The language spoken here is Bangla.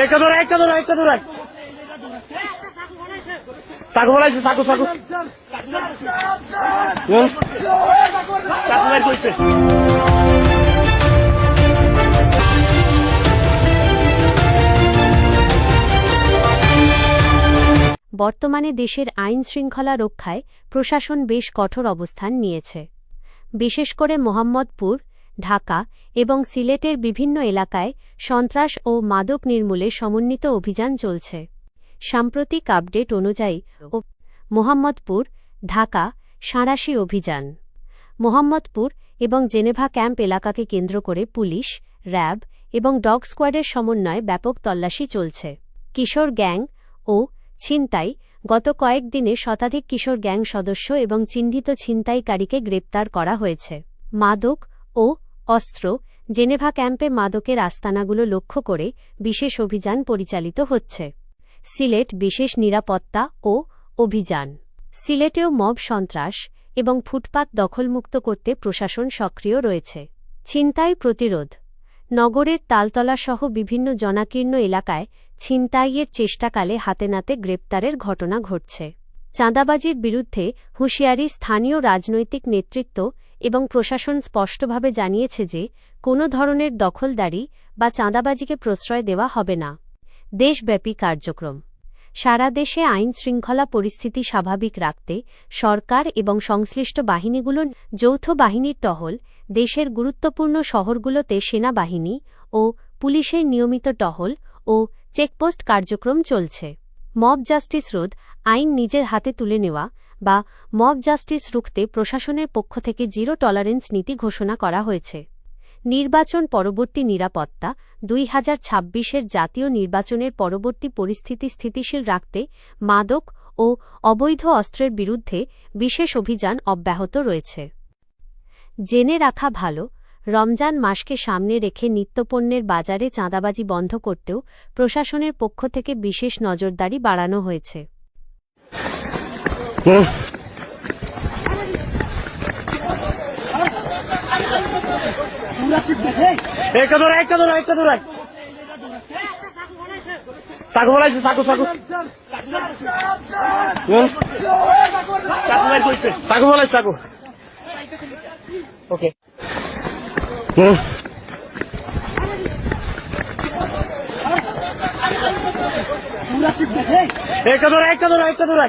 একটা ধর চাকু বলাইছে চাকু বের করছে। বর্তমানে দেশের আইন শৃঙ্খলা রক্ষায় প্রশাসন বেশ কঠোর অবস্থান নিয়েছে। বিশেষ করে মোহাম্মদপুর, ঢাকা এবং সিলেটের বিভিন্ন এলাকায় সন্ত্রাস ও মাদক নির্মূলে সমন্বিত অভিযান চলছে। সাম্প্রতিক আপডেট অনুযায়ী মোহাম্মদপুর, ঢাকা সাঁড়াশি অভিযান। মোহাম্মদপুর এবং জেনেভা ক্যাম্প এলাকাকে কেন্দ্র করে পুলিশ, র্যাব এবং ডগ স্কোয়াডের সমন্বয়ে ব্যাপক তল্লাশি চলছে। কিশোর গ্যাং ও ছিনতাই। গত কয়েকদিনে শতাধিক কিশোর গ্যাং সদস্য এবং চিহ্নিত ছিনতাইকারীকে গ্রেপ্তার করা হয়েছে। মাদক ও অস্ত্র। জেনেভা ক্যাম্পে মাদকের আস্তানাগুলো লক্ষ্য করে বিশেষ অভিযান পরিচালিত হচ্ছে। সিলেট বিশেষ নিরাপত্তা ও অভিযান। সিলেটেও মব সন্ত্রাস এবং ফুটপাত দখলমুক্ত করতে প্রশাসন সক্রিয় রয়েছে। ছিনতাই প্রতিরোধ। নগরের তালতলাসহ বিভিন্ন জনাকীর্ণ এলাকায় ছিনতাইয়ের চেষ্টাকালে হাতেনাতে গ্রেপ্তারের ঘটনা ঘটছে। চাঁদাবাজির বিরুদ্ধে হুঁশিয়ারি। স্থানীয় রাজনৈতিক নেতৃত্ব এবং প্রশাসন স্পষ্টভাবে জানিয়েছে যে কোনো ধরনের দখলদারি বা চাঁদাবাজিকে প্রশ্রয় দেওয়া হবে না। দেশব্যাপী কার্যক্রম। সারা দেশে আইন শৃঙ্খলা পরিস্থিতি স্বাভাবিক রাখতে সরকার এবং সংশ্লিষ্ট বাহিনীগুলোর যৌথ বাহিনীর টহল। দেশের গুরুত্বপূর্ণ শহরগুলোতে সেনাবাহিনী ও পুলিশের নিয়মিত টহল ও চেকপোস্ট কার্যক্রম চলছে। মব জাস্টিস রোধ। আইন নিজের হাতে তুলে নেওয়া বা মব জাস্টিস রুখতে প্রশাসনের পক্ষ থেকে জিরো টলারেন্স নীতি ঘোষণা করা হয়েছে। নির্বাচন পরবর্তী নিরাপত্তা। 2026-এর জাতীয় নির্বাচনের পরবর্তী পরিস্থিতি স্থিতিশীল রাখতে মাদক ও অবৈধ অস্ত্রের বিরুদ্ধে বিশেষ অভিযান অব্যাহত রয়েছে। জেনে রাখা ভালো, রমজান মাসকে সামনে রেখে নিত্যপণ্যের বাজারে চাঁদাবাজি বন্ধ করতেও প্রশাসনের পক্ষ থেকে বিশেষ নজরদারি বাড়ানো হয়েছে। চাকু বলাইছে চাকু বের করছে। চাকু বলাইছে চাকু। ওকে একটা ধর